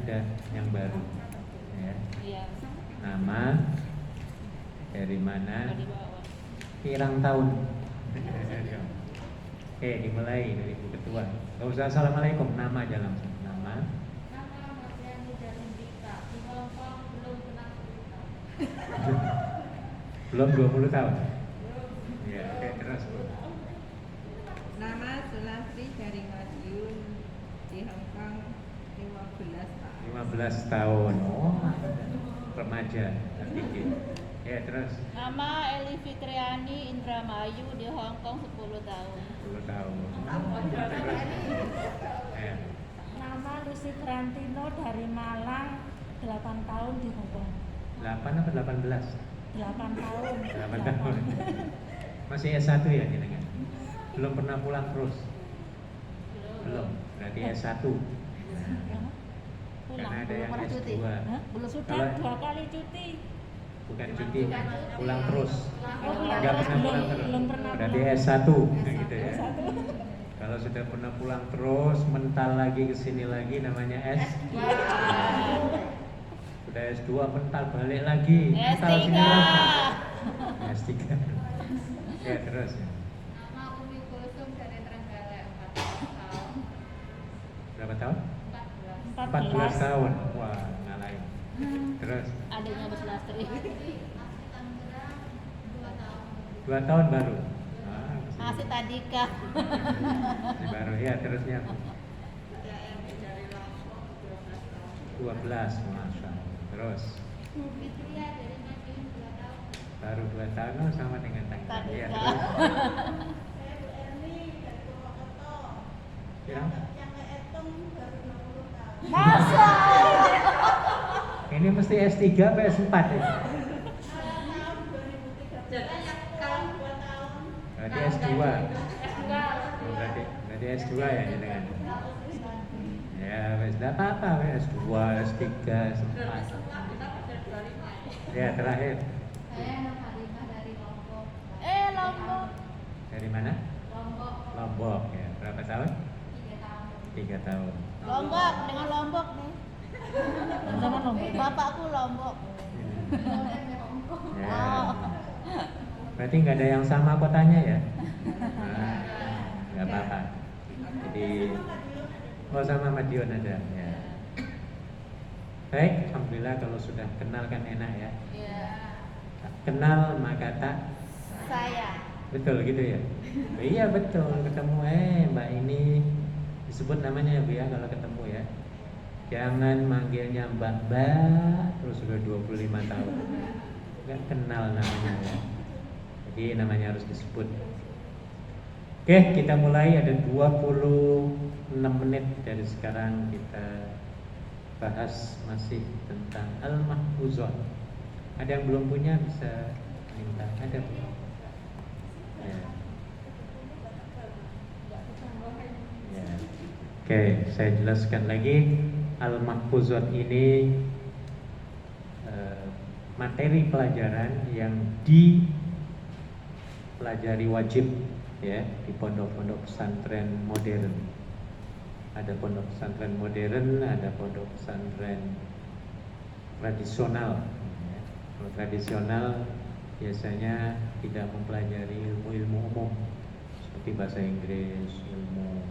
ada yang baru. Ya. Iya. Nama, dari mana, Di bawah. pirang tahun. Oke, dimulai dari Bu Ketua. Gak usah assalamualaikum, nama aja langsung. Nama. Nama Mardiani Jalindika. Di Hongkong belum pernah 10 tahun. Belum 20 tahun. Ya, oke, terus Bu. Nama Sulastri dari Madiun di Hongkong 15 tahun. 15 tahun. Oh, remaja, tinggi. Ya, terus Nama Eli Fitriani Indramayu di Hong Kong 10 tahun. 10 tahun. Ya. Nama Lucy Trantino dari Malang 8 tahun di Hongkong. 8 atau 18? 8 tahun. 8 tahun. Masih S1 ya jenengan? Belum pernah pulang terus? Belum. Berarti S1. Pulang. Karena ada yang Pernah cuti? S2. Hah? Belum sudah Kalau- 2 kali cuti. Bukan cuti, pulang terus. Oh, pulang Nggak terus. pernah pulang Belum- terus. belum pernah Berarti pulang. S1, nah gitu ya. S1. Kalau sudah pernah pulang terus, mental lagi ke sini lagi namanya S2. Sudah S2 mental balik lagi, mental S3. sini lagi. S3. Ya, terus. Nama Umi Kulsum dari Trenggalek 14 tahun. Berapa tahun? 14. 14 tahun. Wah, ngalahin. Terus Adiknya Bu Sulastri. Tangerang 2 tahun. 2 tahun baru. Masih tadi kah? Masih baru ya, terusnya 12, masya Allah. Terus Fitria dari Madiun 2 tahun. baru 2 tahun oh, sama dengan Tangerang. Tadi Ya, kah? terus Saya Bu Erni dari Purwokerto. ya. Yang ngehitung baru 60 tahun. Masa? Ini mesti S3 apa S4 ya? Tahun 2013 tahun 2 tahun. Berarti S2. S2. Oh, berarti S2 ya jenengan. Ya, wes enggak apa-apa, wes S2, S3, S4. Ya, terakhir. Saya Nur Halimah dari Lombok. Lombok. Dari mana? Lombok Lombok ya. Berapa tahun? 3 tahun. 3 tahun. Lombok dengan Lombok nih. Sama Lombok. Bapakku Lombok. Ya. Oh. Berarti nggak ada yang sama kotanya ya? Nah, nggak apa-apa. Jadi, oh sama Madiun ada. Ya. Baik, alhamdulillah kalau sudah kenal kan enak ya. Iya. Kenal maka tak. Saya. Betul gitu ya? Iya betul, ketemu Mbak ini disebut namanya ya Bu ya kalau ketemu ya. Jangan manggilnya Mbak terus sudah 25 tahun. Nggak kenal namanya ya. Jadi namanya harus disebut. Oke, kita mulai, ada 26 menit dari sekarang kita bahas masih tentang Al-Mahfuzat. Ada yang belum punya bisa minta, ada belum? Ya. Ya. Oke, saya jelaskan lagi. Al-Mahfuzat ini materi pelajaran yang dipelajari wajib ya di pondok-pondok pesantren modern. Ada pondok pesantren modern, ada pondok pesantren tradisional. Ya. Kalau tradisional biasanya tidak mempelajari ilmu-ilmu umum seperti bahasa Inggris, ilmu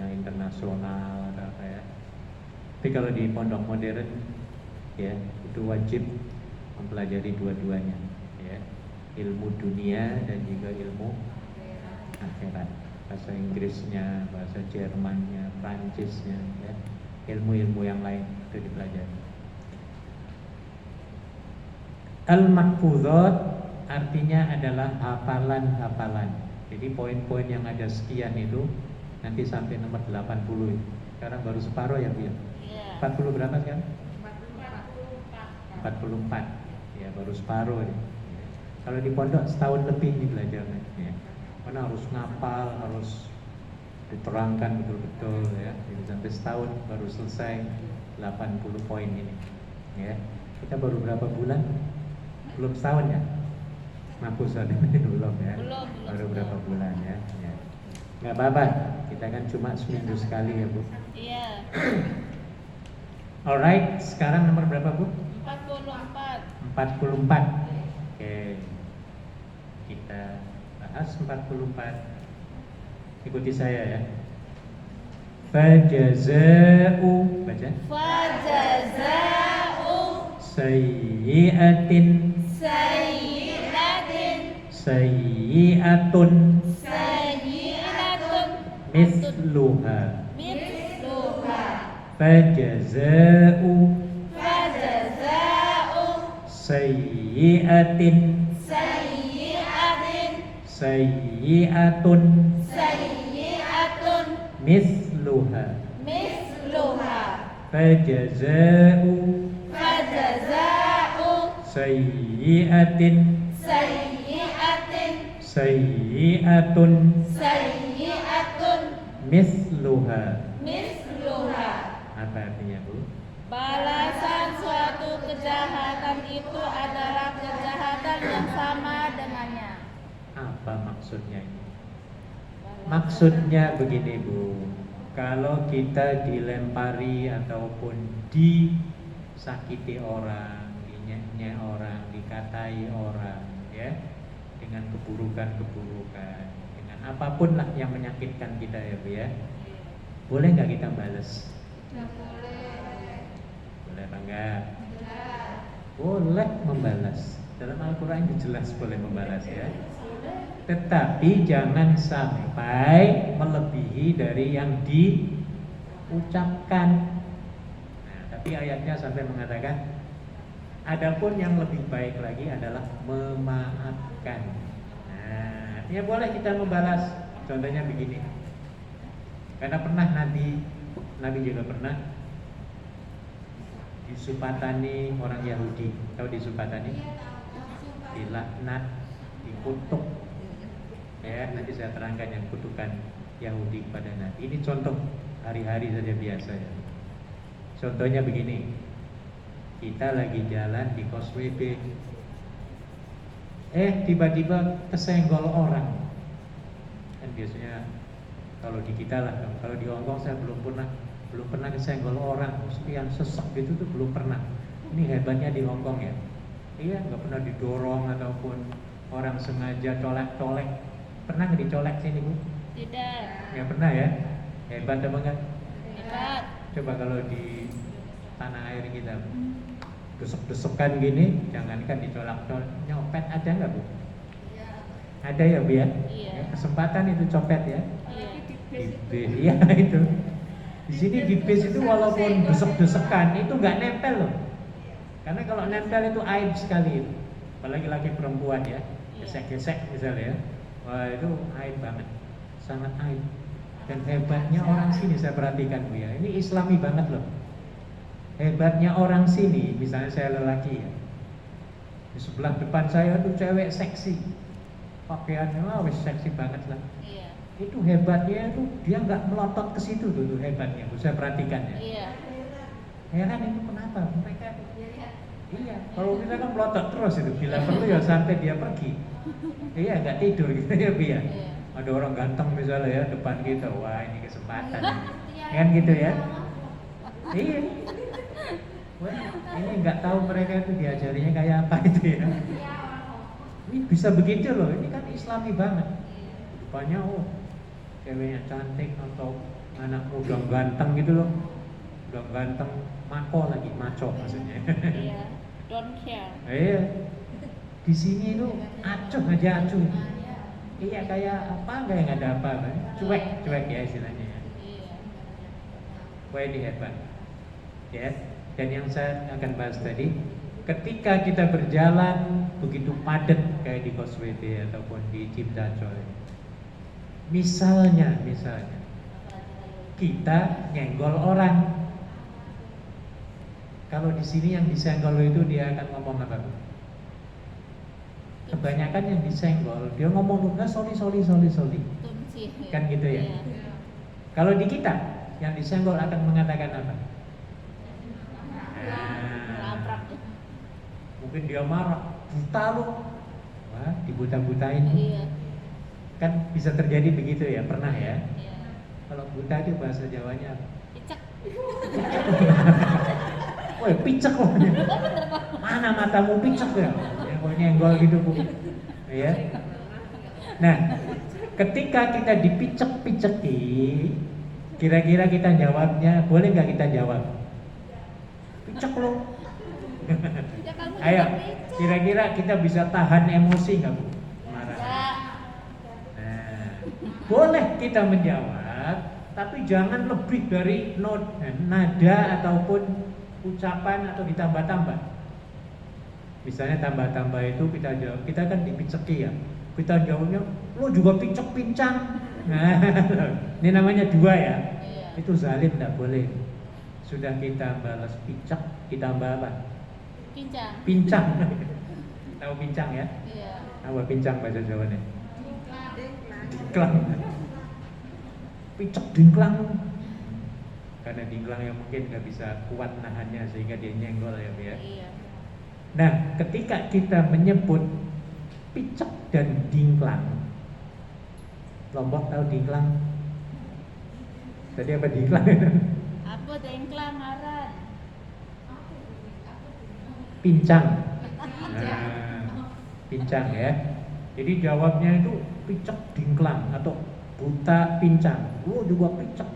internasional atau apa ya. Tapi kalau di pondok modern ya itu wajib mempelajari dua-duanya ya, ilmu dunia dan juga ilmu akhirat, bahasa Inggrisnya, bahasa Jermannya, Prancisnya ya, ilmu-ilmu yang lain itu dipelajari. Al-Mahfuzat artinya adalah hafalan-hafalan. Jadi poin-poin yang ada sekian itu nanti sampai nomor 80 itu. Sekarang baru separuh ya Bu ya? Iya. 40 berapa sekarang? 44. 44 ya, baru separuh ya. Kalau di pondok setahun lebih nih belajarnya ya. Karena harus ngapal, harus diterangkan betul-betul ya. Jadi sampai setahun baru selesai 80 poin ini ya. Kita baru berapa bulan? Belum setahun ya? Mahfuzat belum ya? Belum. Baru berapa bulan ya? Nggak apa-apa, kita kan cuma seminggu sekali ya Bu. Iya. Alright, sekarang nomor berapa Bu? 44. 44. Oke. Kita bahas 44. Ikuti saya ya. Fajaza'u, baca. Fajaza'u Sayyi'atin sayyi'atin sayyi'atun sayyi'atun mithluha. mithluha. Fajaza'u Fajaza'u sayyi'atin sayyi'atin sayyi'atun sayyi'atun mithluha. mithluha. Fajaza'u Fajaza'u sayyi'atin sayyi'atin sayyi'atun sayyi'atun mithluha. mithluha. Apa artinya Bu? Balasan suatu kejahatan itu adalah kejahatan yang sama dengannya. Apa maksudnya ini? Maksudnya begini Bu, kalau kita dilempari ataupun disakiti orang, dinyek-nyek orang, dikatai orang, ya, dengan keburukan-keburukan, dengan apapun lah yang menyakitkan kita ya Bu ya, boleh nggak kita balas? Boleh apa enggak? Boleh membalas. Dalam Al-Quran itu jelas boleh membalas ya. Tetapi jangan sampai melebihi dari yang diucapkan. Nah, tapi ayatnya sampai mengatakan, adapun yang lebih baik lagi adalah memaafkan. Nah, ya boleh kita membalas. Contohnya begini. Karena pernah Nabi juga pernah disupatani orang Yahudi. Tahu disupatani? Dilaknat, dikutuk. Ya, nanti saya terangkan yang kutukan Yahudi kepada Nabi. Ini contoh hari-hari saja biasa ya. Contohnya begini. Kita lagi jalan di Causeway Bay. Tiba-tiba kesenggol orang. Kan biasanya kalau di kita lah, kalau di Hongkong saya belum pernah kesenggol orang yang sesek gitu tuh belum pernah. Ini hebatnya di Hongkong ya. Iya, nggak pernah didorong ataupun orang sengaja colek-colek. Pernah nggak dicolek sini Bu? Tidak. Nggak pernah ya. Hebat apa enggak? Hebat. Coba kalau di tanah air kita desek-desekan gini, jangankan dicolak-colek, nyopet ada nggak Bu? Ada ya Bu ya? Iya. Ya, kesempatan itu copet ya. Iya. Di bis, iya itu. Di sini di bis itu walaupun desek-desekan itu nggak nempel loh. Karena kalau nempel itu aib sekali itu. Apalagi laki perempuan ya, gesek-gesek misalnya ya. Wah itu aib banget, sangat aib. Dan hebatnya orang sini saya perhatikan Bu ya, ini Islami banget loh. Hebatnya orang sini, misalnya saya lelaki ya, di sebelah depan saya tuh cewek seksi, pakaiannya wes seksi banget lah. Iya. Itu hebatnya itu dia nggak melotot ke situ tuh hebatnya, saya perhatikan ya. Iya. Heran itu kenapa mereka? Iya, kalau kita kan melotot terus itu, bila perlu ya sampai dia pergi. Iya, nggak tidur gitu ya Bu ya. Iya. Ada orang ganteng misalnya ya depan kita, wah ini kesempatan. Kan gitu ya? Iya. Wah, ini nggak tahu mereka itu diajarinya kayak apa itu ya. Ini bisa begitu loh, ini kan Islami banget. Depannya ceweknya cantik atau anak muda ganteng gitu loh. Udah ganteng, maco lagi, maco maksudnya. Iya. Don't care. Iya. Di sini itu acuh aja acuh. Iya kayak apa nggak ada apa, cuek ya istilahnya ya. Iya. Wah ini hebat. Ya. Dan yang saya akan bahas tadi, ketika kita berjalan begitu padat kayak di Causeway Bay ataupun di Cipta Coy, misalnya kita nyenggol orang. Kalau di sini yang disenggol itu dia akan ngomong apa? Kebanyakan yang disenggol dia ngomong enggak sorry. Tumsi. Kan gitu ya. Iya. Kalau di kita yang disenggol akan mengatakan apa? Labrak. Mungkin dia marah, buta lu. Wah, dibuta-butain. Iya. Kan bisa terjadi begitu ya, pernah ya? Iya. Kalau buta itu bahasa Jawanya apa? Cicak. picek loh. Mana matamu picek ya? Ya kok nyenggol gitu Bu. Ya. Nah, ketika kita dipicek-piceki, kira-kira kita jawabnya, boleh nggak kita jawab? Picek loh. Ya kamu Ayo, juga picek. kira-kira kita bisa tahan emosi nggak Bu? Marah. Ya. Nah, boleh kita menjawab, tapi jangan lebih dari nada ataupun ucapan atau ditambah-tambah. Misalnya tambah-tambah itu kita jawab, kita kan dipiceki ya. Kita jawabnya, lo juga picek pincang. Nah, ini namanya dua ya. Iya. Itu zalim, tidak boleh. Sudah kita balas picek, ditambah apa? Pincang. Pincang. Tahu pincang ya? Iya. Apa pincang bahasa Jawanya? Dingklang. Dingklang. Picek dingklang. Karena dingklang yang mungkin nggak bisa kuat nahannya sehingga dia nyenggol ya Bu ya. Iya. Nah, ketika kita menyebut picek dan dingklang, Lombok tahu dingklang? Tadi apa dingklang? Apa dengklang ngaran? Pincang. Nah, pincang ya. Jadi jawabnya itu picek dingklang atau buta pincang. Lu juga picek.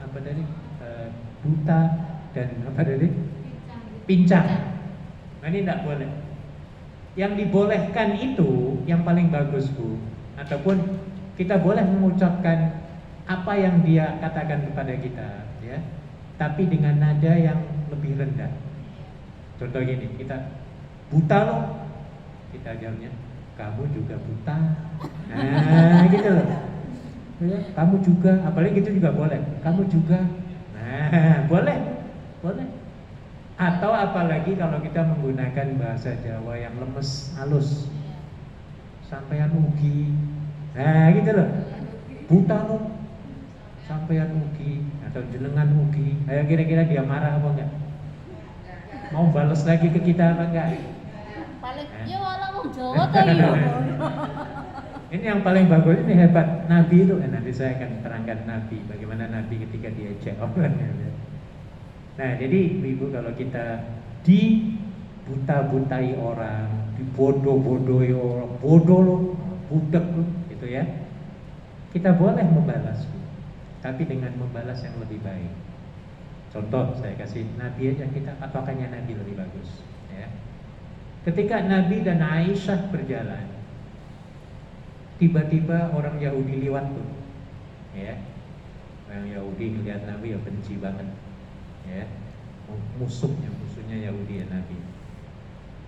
Apa tadi? Buta dan apa tadi? Pincang. Nah, ini tidak boleh. Yang dibolehkan itu yang paling bagus Bu, ataupun kita boleh mengucapkan apa yang dia katakan kepada kita, ya, tapi dengan nada yang lebih rendah. Contoh gini, kita buta loh, kita jawabnya kamu juga buta. Nah, gitu loh. Ya, kamu juga, apalagi gitu juga boleh. Kamu juga. Nah, boleh, boleh. Atau apalagi kalau kita menggunakan bahasa Jawa yang lemes, halus, sampean ugi. Nah, gitu loh. Buta loh, sampean ugi atau jenengan ugi. Ayo kira-kira dia marah apa enggak? Mau balas lagi ke kita apa enggak? Paling ya walau wong Jawa ta ya. Ini yang paling bagus, ini hebat Nabi itu. Nanti saya akan terangkan Nabi, bagaimana Nabi ketika diejek orang. Nah, jadi Ibu, kalau kita dibuta-butai orang, dibodoh-bodohi orang, bodoh loh, budak loh, gitu ya. Kita boleh membalas, tapi dengan membalas yang lebih baik. Contoh, saya kasih Nabi aja, kita patokannya Nabi lebih bagus, ya. Ketika Nabi dan Aisyah berjalan, tiba-tiba orang Yahudi lewat tuh, ya. Orang Yahudi melihat Nabi ya benci banget, ya. Musuhnya Yahudi ya Nabi.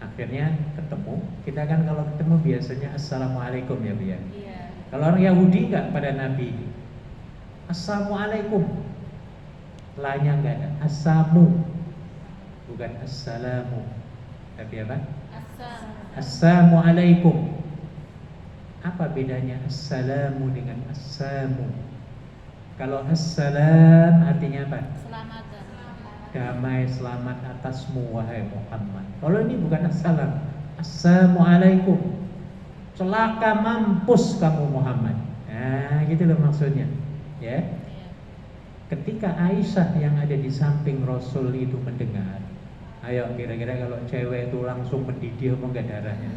Akhirnya ketemu, kita kan kalau ketemu biasanya Assalamualaikum ya Bu ya. Iya. Kalau orang Yahudi enggak pada Nabi, Assalamualaikum. La-nya enggak ada, Assamu, bukan Assalamu, tapi apa? Asam. Assalamualaikum. Apa bedanya Assalamu dengan Assamu? Kalau Assalam artinya apa? Selamatan. Damai selamat atasmu wahai Muhammad. Kalau ini bukan assalam, Assalamualaikum. Celaka mampus kamu Muhammad. Nah, gitu loh maksudnya, ya. Iya. Ketika Aisyah yang ada di samping Rasul itu mendengar, ayo kira-kira kalau cewek itu langsung mendidih apa enggak darahnya?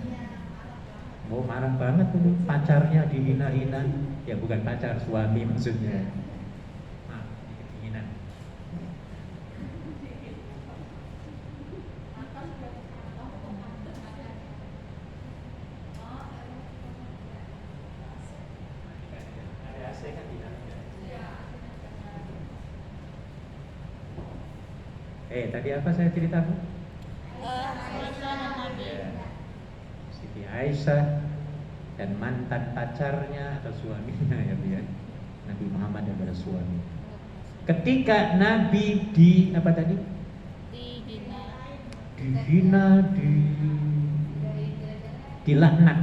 Oh, marah banget tuh, pacarnya dihina-hina. Ya bukan pacar, suami maksudnya. Nah, dihina. Ada AC kan di dalam? Tadi apa saya ceritakan? Aisyah dan Nabi. Siti Aisyah dan mantan pacarnya atau suaminya ya Bu ya. Nabi Muhammad adalah suami. Ketika Nabi di apa tadi? Dihina, dilaknat.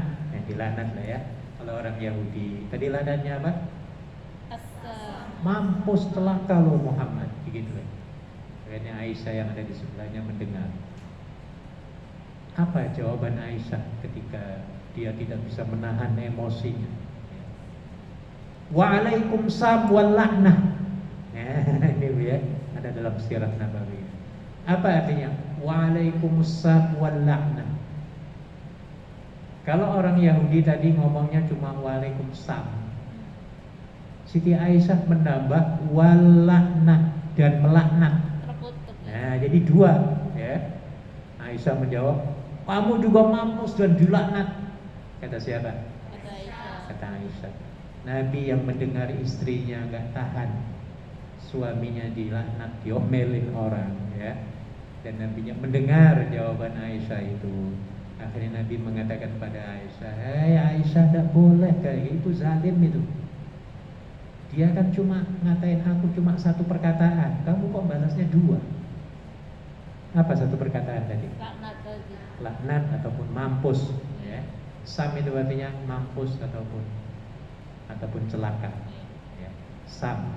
Dilaknat lah ya. Kalau orang Yahudi, tadi laknatnya apa? Asam. Mampus celaka lo Muhammad, begitu ya. Akhirnya Aisyah yang ada di sebelahnya mendengar. Apa jawaban Aisyah ketika dia tidak bisa menahan emosinya? Waalaikumsalam wal laknah. Ini Bu ya, ada dalam sirah Nabawi. Apa artinya? Waalaikumsalam wal la'nah. Kalau orang Yahudi tadi ngomongnya cuma waalaikumsalam, Siti Aisyah menambah wal la'nah dan melaknat. Terkutuk. Nah, jadi dua ya. Aisyah menjawab, kamu juga mampus dan dilaknat. Kata siapa? Kata Aisyah. Kata Aisyah. Nabi yang mendengar istrinya gak tahan, suaminya dilaknat, diomelin orang ya. Dan Nabinya mendengar jawaban Aisyah itu. Akhirnya Nabi mengatakan pada Aisyah, hei Aisyah, tidak boleh kayak itu, zalim itu. Dia kan cuma ngatain aku cuma satu perkataan, kamu kok balasnya dua. Apa satu perkataan tadi? Laknat tadi. Laknat ataupun mampus ya. Sam itu artinya mampus ataupun celaka ya. Sam.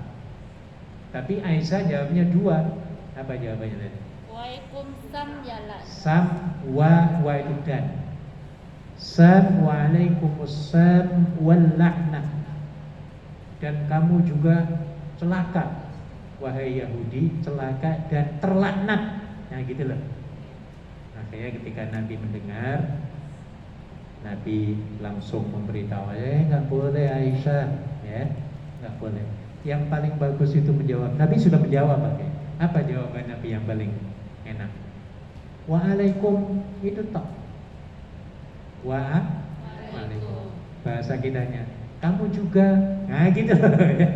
Tapi Aisyah jawabnya dua. Apa jawabannya tadi? Waalaikumsalam ya laknat. Sam wa itu dan. Sam waalaikumsalam wal la'nah. Dan kamu juga celaka, wahai Yahudi, celaka dan terlaknat. Nah gitu loh. Akhirnya ketika Nabi mendengar, Nabi langsung memberitahu, nggak boleh Aisyah, ya, nggak boleh. Yang paling bagus itu menjawab. Nabi sudah menjawab, oke. Apa jawaban Nabi yang paling enak? Waalaikum itu tak. Waalaikum. Bahasa kitanya, kamu juga. Nah gitu loh. Ya.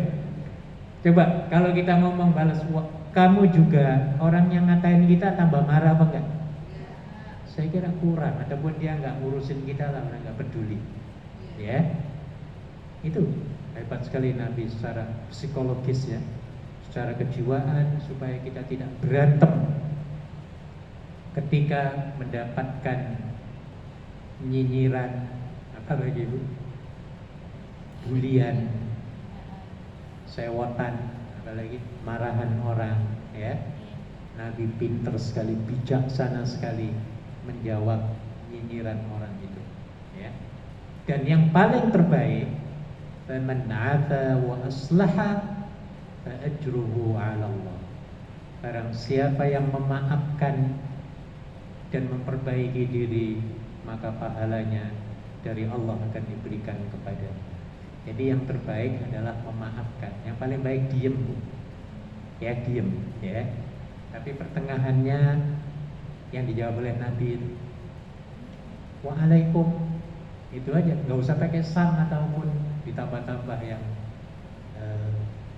Coba kalau kita ngomong balas kamu juga, orang yang ngatain kita tambah marah apa enggak? Saya kira kurang, ataupun dia nggak ngurusin kita lah, nggak peduli. Ya, itu hebat sekali Nabi secara psikologis ya, secara kejiwaan supaya kita tidak berantem ketika mendapatkan nyinyiran apa lagi bu, bulian, sewotan, apalagi marahan orang ya. Nabi pinter sekali, bijaksana sekali menjawab nyinyiran orang itu ya. Dan yang paling terbaik, faman 'afa wa aslaha fa ajruhu 'ala Allah. Barang siapa yang memaafkan dan memperbaiki diri, maka pahalanya dari Allah akan diberikan kepadanya. Jadi yang terbaik adalah memaafkan. Yang paling baik diem bu, ya diem ya. Tapi pertengahannya yang dijawab oleh Nabi itu, waalaikum, itu aja, nggak usah pakai sam ataupun ditambah-tambah yang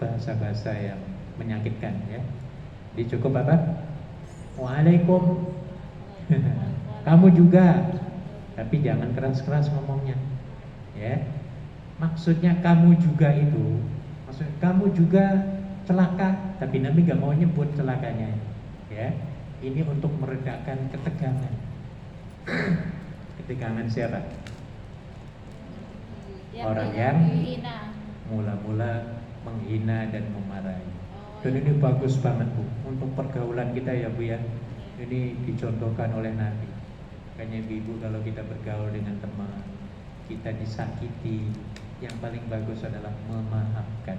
bahasa-bahasa yang menyakitkan ya. Jadi cukup apa? Waalaikum. Kamu juga, tapi jangan keras-keras ngomongnya ya. Maksudnya kamu juga itu, maksudnya kamu juga celaka, tapi Nabi gak mau nyebut celakanya ya. Ini untuk meredakan ketegangan. Ketegangan siapa? Orang yang menghina. mula-mula menghina dan memarahi. Dan ini bagus banget bu, untuk pergaulan kita ya bu ya. Ini dicontohkan oleh Nabi. Makanya ibu kalau kita bergaul dengan teman, kita disakiti, yang paling bagus adalah memaafkan.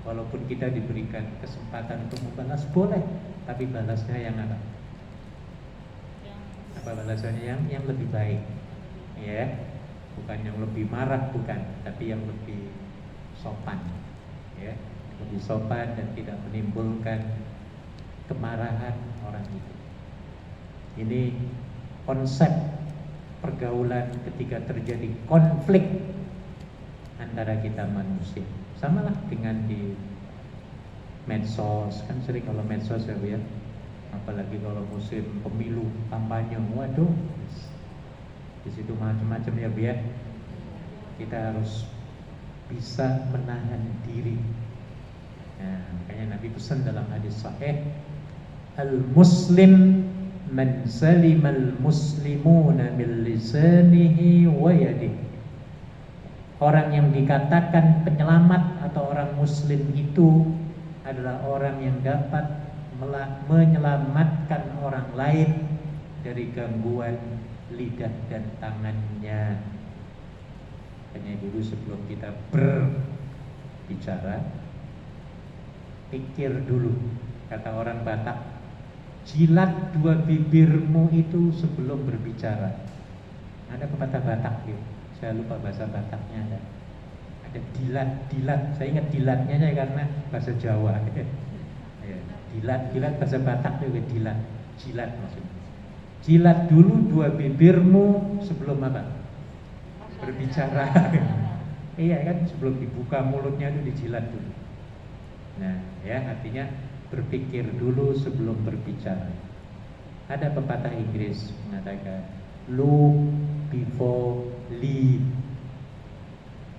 Walaupun kita diberikan kesempatan untuk membalas boleh, tapi balasnya yang apa? Apa balasannya yang lebih baik, ya, bukan yang lebih marah, bukan, tapi yang lebih sopan, ya, lebih sopan dan tidak menimbulkan kemarahan orang itu. Ini konsep pergaulan ketika terjadi konflik antara kita manusia. Samalah dengan di medsos, kan sering kalau medsos ya Bu ya. Apalagi kalau musim pemilu kampanye, waduh, di situ macam-macam ya Bu ya. Kita harus bisa menahan diri. Nah, makanya Nabi pesan dalam hadis sahih, al-muslim man salimal muslimuna min lisanihi wa yadihi. Orang yang dikatakan penyelamat atau orang muslim itu adalah orang yang dapat menyelamatkan orang lain dari gangguan lidah dan tangannya. Hanya dulu sebelum kita berbicara, pikir dulu. Kata orang Batak, jilat dua bibirmu itu sebelum berbicara. Ada pepatah Batak gitu, saya lupa bahasa Bataknya ada. Ada dilat. Saya ingat dilatnya aja karena bahasa Jawa. Ya, dilat bahasa Batak juga dilat, jilat maksudnya. Jilat dulu dua bibirmu sebelum apa? Berbicara. Iya kan, sebelum dibuka mulutnya itu dijilat dulu. Nah, ya artinya berpikir dulu sebelum berbicara. Ada pepatah Inggris mengatakan look before leap.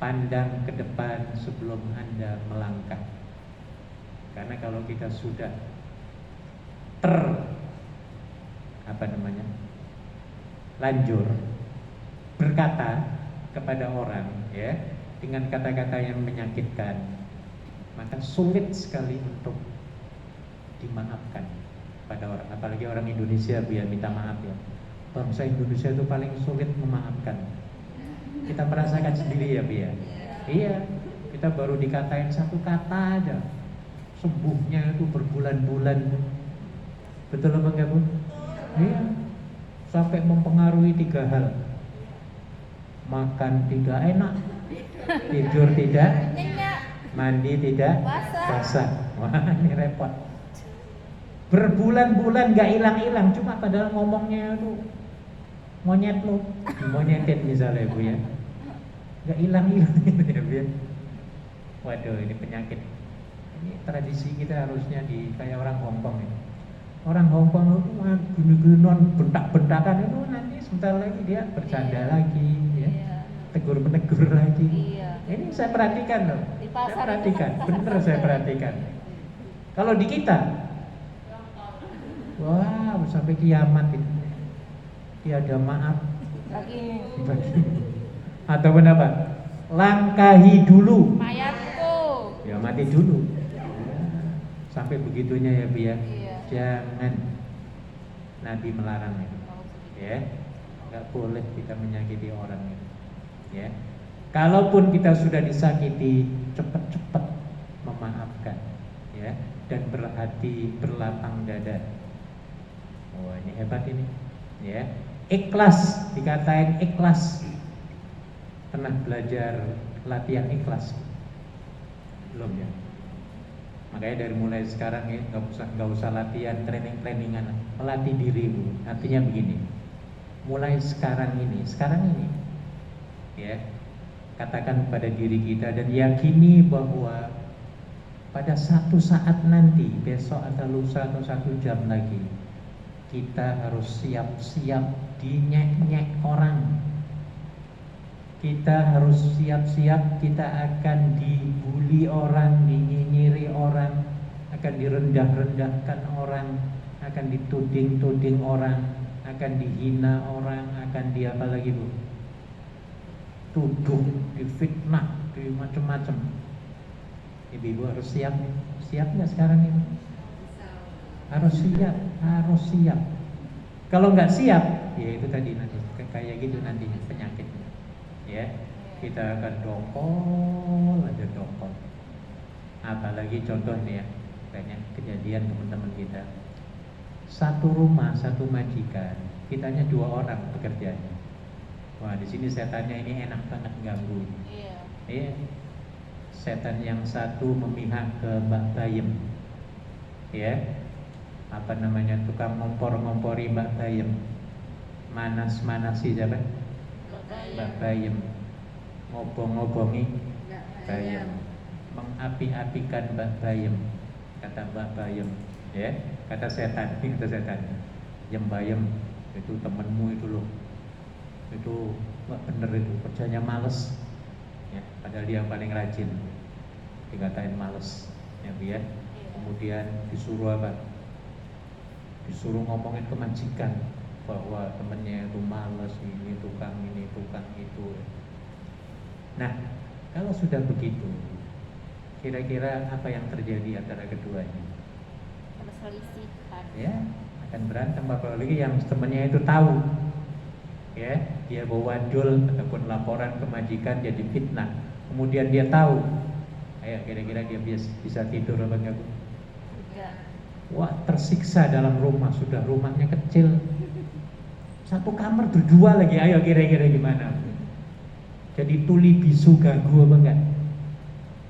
Pandang ke depan sebelum Anda melangkah. Karena kalau kita sudah lanjur berkata kepada orang ya dengan kata-kata yang menyakitkan, maka sulit sekali untuk dimaafkan pada orang, apalagi orang Indonesia biar minta maaf ya. Bangsa Indonesia itu paling sulit memaafkan. Kita merasakan sendiri ya, Bia. Iya, kita baru dikatain satu kata aja, sembuhnya itu berbulan-bulan. Betul apa enggak, Bu? Iya. Sampai mempengaruhi 3 hal. Makan tidak enak, tidur tidak Nyenyak. mandi tidak Basah. basah. Wah, ini repot. Berbulan-bulan gak hilang-hilang, cuma padahal ngomongnya itu monyet lo, dimonyetin misalnya Bu ya, gak hilang-hilang gitu ya Bu ya. Waduh, ini penyakit. Ini tradisi kita harusnya di kayak orang Hongkong ya. Orang Hongkong itu gini-ginian, bentak-bentakan itu nanti sebentar lagi dia bercanda lagi ya. Iya. Tegur-menegur lagi. Iya. Ini saya perhatikan loh. Di Saya pasar perhatikan, itu kan bener saya perhatikan. Kalau di kita, wow sampai kiamat itu, tiada maaf lagi bagi. Ataupun apa? Langkahi dulu, mayatku. ya mati dulu. Sampai begitunya ya Bia. Iya. Jangan, Nabi melarang itu. Ya, nggak boleh kita menyakiti orang itu. Ya, kalaupun kita sudah disakiti, cepat-cepat memaafkan, ya, dan berhati berlapang dada. Oh ini hebat ini, ya. Ikhlas, dikatain ikhlas. Pernah belajar latihan ikhlas? Belum ya? Makanya dari mulai sekarang ya nggak usah latihan trainingan, melatih dirimu. Artinya begini, mulai sekarang ini, ya, katakan pada diri kita dan yakini bahwa pada satu saat nanti, besok atau lusa atau 1 jam lagi, kita harus siap-siap dinyek-nyek orang. Kita harus siap-siap kita akan dibully orang, dinyinyiri orang, akan direndah-rendahkan orang, akan dituding-tuding orang, akan dihina orang, akan di apa lagi Bu? Tuduh, difitnah, di macam-macam. Ibu-ibu harus siap nih. Siap nggak sekarang ini? Harus siap. Kalau nggak siap, ya itu tadi nanti kayak gitu nantinya penyakitnya. Ya, kita akan dongkol. Apalagi contoh nih ya, banyak kejadian teman-teman kita. Satu rumah, satu majikan, kitanya 2 orang pekerjaannya. Wah, di sini setannya ini enak banget ganggu. Iya. Iya. Setan yang satu memihak ke Mbak Bayem. Ya. Apa namanya? Tukang ngompor-ngompori Mbak Bayem. Manas-manasi siapa? Mbak Bayem. Ngobong-ngobongi Bayem. Mengapi-apikan Mbak Bayem. Kata Mbak Bayem, ya. Kata setan. Yang Bayem itu temenmu itu loh. Itu nggak bener itu, kerjanya males. Ya, padahal dia yang paling rajin. Dikatain males, ya Bu ya. Kemudian disuruh apa? Disuruh ngomongin ke majikan bahwa temennya itu males, ini tukang itu. Nah, kalau sudah begitu, kira-kira apa yang terjadi antara keduanya? Perselisihan. Ya, akan berantem. Apalagi yang temennya itu tahu, ya, dia bawa wadul ataupun laporan ke majikan jadi fitnah. Kemudian dia tahu, ayo kira-kira dia bisa tidur apa enggak Bu? Enggak. Wah, tersiksa dalam rumah, sudah rumahnya kecil. Satu kamar berdua lagi, ayo kira-kira gimana? Jadi tuli bisu gagu apa enggak?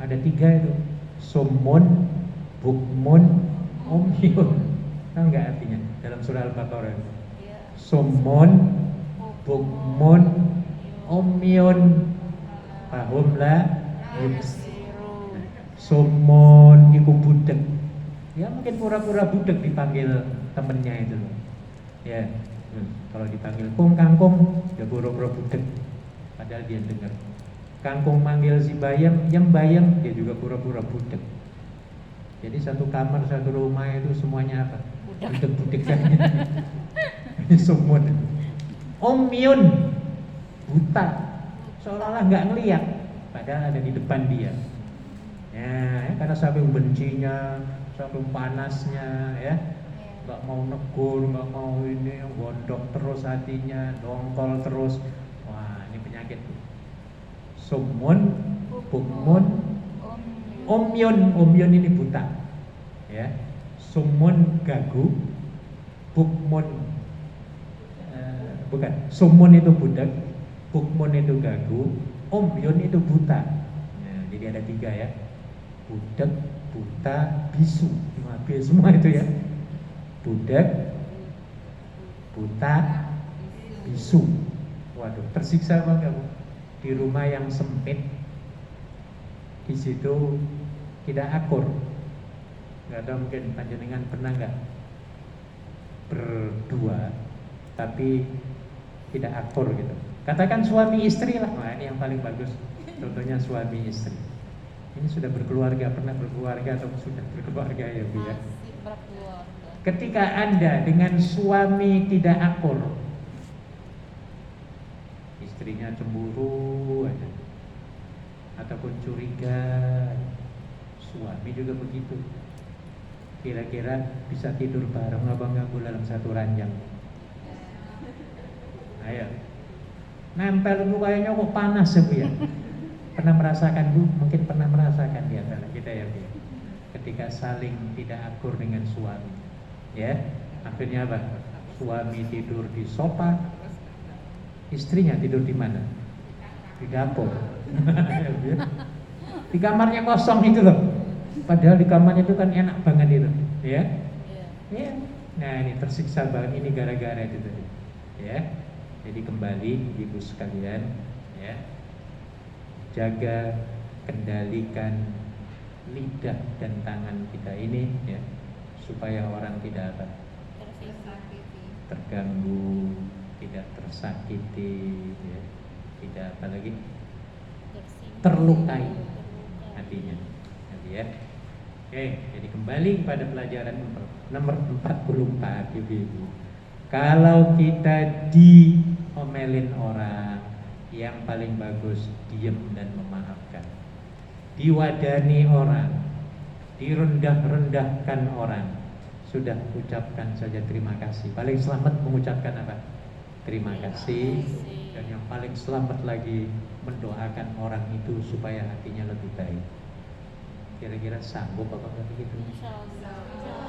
Ada 3 itu. Summun, bukmun, omyun. Tahu enggak artinya dalam surah Al-Baqarah? Ya. Summun, bukmun, omyun. Pahum lah. Yubsiru. Summun iku budek. Ya mungkin pura-pura budek dipanggil temennya itu loh. Ya, kalau dipanggil kung kangkung, ya pura-pura budek. Padahal dia dengar. Kangkung manggil si bayam, yem bayam, dia juga pura-pura budek. Jadi satu kamar, satu rumah itu semuanya apa? Budek-budek kan. Ini summun. Omyun, buta, seolah-olah nggak ngeliat, padahal ada di depan dia. Ya, karena saking bencinya, saking panasnya, ya, nggak mau negur, nggak mau ini, gondok terus hatinya, dongkol terus. Wah, ini penyakit. Summun, bukmun, omyun ini buta, ya. Summun gagu, bukmun bukan, summun itu budak, bukmun itu gagu, omyun itu buta. Nah, jadi ada 3 ya. Budak, buta, bisu. 5B semua itu ya. Budak, buta, bisu. Waduh, tersiksa apa enggak Bu? Di rumah yang sempit, di situ tidak akur. Nggak tahu mungkin panjenengan pernah nggak berdua tapi tidak akur gitu. Katakan suami istri lah, nah ini yang paling bagus. Contohnya suami istri. Ini sudah berkeluarga, pernah berkeluarga atau sudah berkeluarga ya Bu ya. Masih berkeluarga. Ketika Anda dengan suami tidak akur, istrinya cemburu aja, ataupun curiga, suami juga begitu. Kira-kira bisa tidur bareng apa enggak Bu dalam satu ranjang? Ayo, nempel Bu kayaknya kok panas ya Bu ya. Pernah merasakan Bu? Mungkin pernah merasakan di antara kita ya Bu ya. Ketika saling tidak akur dengan suami, ya, akhirnya apa? Suami tidur di sofa, istrinya tidur di mana? Di dapur. Di kamarnya kosong itu loh. Padahal di kamarnya itu kan enak banget itu, ya. Iya. Ya. Nah ini tersiksa banget ini gara-gara itu tadi, ya. Jadi kembali ibu sekalian, ya, jaga, kendalikan lidah dan tangan kita ini, ya, supaya orang tidak apa, terganggu, tidak tersakiti, ya, tidak apa lagi, terlukai hatinya, ya. Oke, jadi kembali pada pelajaran nomor 44 ibu-ibu. Kalau kita diomelin orang, yang paling bagus diem dan memaafkan. Diwadani orang, direndah-rendahkan orang, sudah ucapkan saja terima kasih. Paling selamat mengucapkan apa? Terima kasih. Dan yang paling selamat lagi mendoakan orang itu supaya hatinya lebih baik. Kira-kira sanggup apa begitu?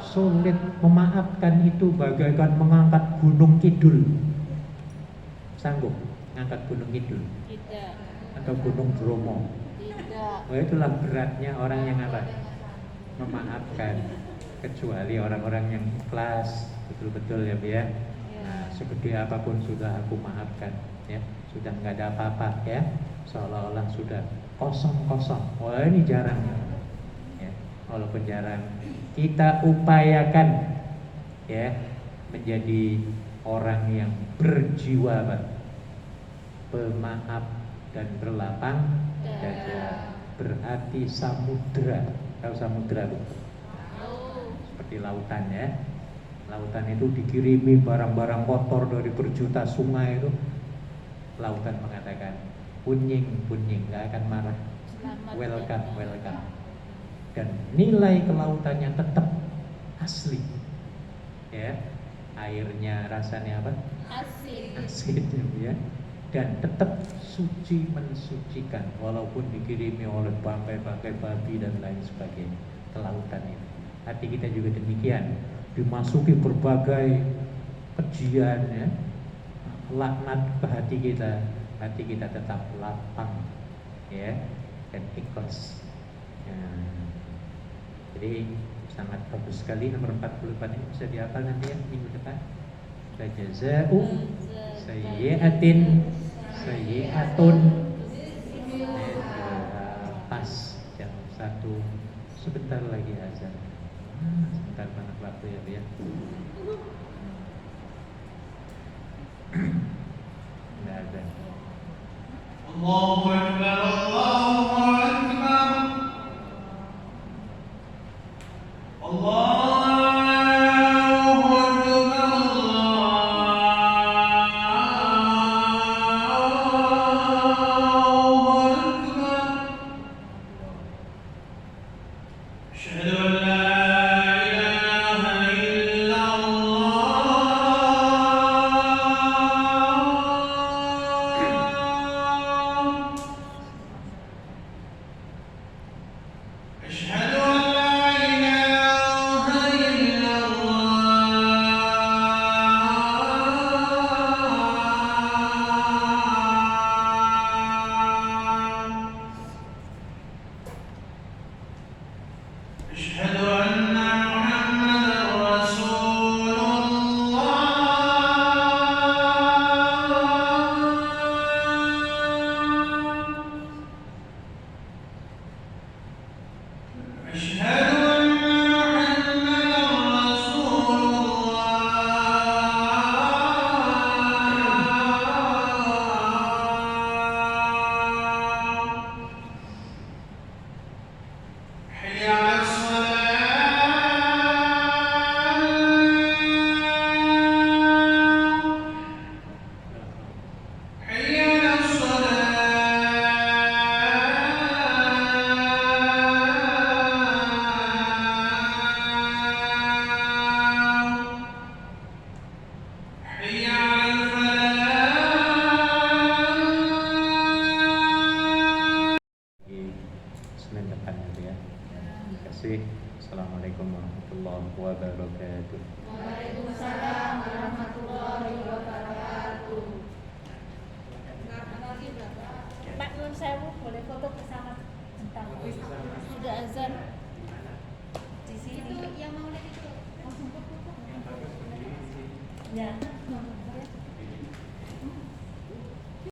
Sulit. Memaafkan itu bagaikan mengangkat gunung kidul. Sanggup ngangkat gunung kidul? Tidak. Atau gunung Bromo? Tidak. Oh, itulah beratnya orang yang apa? Memaafkan. Kecuali orang-orang yang ikhlas, betul-betul ya Bu ya. Nah, segede apapun sudah aku maafkan, ya. Sudah nggak ada apa-apa, ya. Seolah-olah sudah kosong-kosong. Wah, ini jarang ya. Walaupun jarang, kita upayakan, ya, menjadi orang yang berjiwa pemaaf dan berlapang dada, berhati samudra. Tahu samudra Bu? Seperti lautan ya. Lautan itu dikirimi barang-barang kotor dari berjuta sungai itu. Lautan mengatakan, punying, gak akan marah. Welcome, welcome. Dan nilai kelautannya tetap asli, ya. Airnya rasanya apa? Asin, ya. Dan tetap suci mensucikan, walaupun dikirimi oleh bangkai-bangkai babi dan lain sebagainya ke lautan itu. hati kita juga demikian, dimasuki berbagai kejian ya, laknat ke hati kita tetap lapang ya dan ikhlas. Ya. Jadi sangat bagus sekali nomor 44 ini bisa dihafal nanti ya minggu depan. Jaza'u sayyi'atin sayyi'atun. Pas jam 1 sebentar lagi azan. Sebentar banget waktu ya Bu ya. Nggak ada. Allahu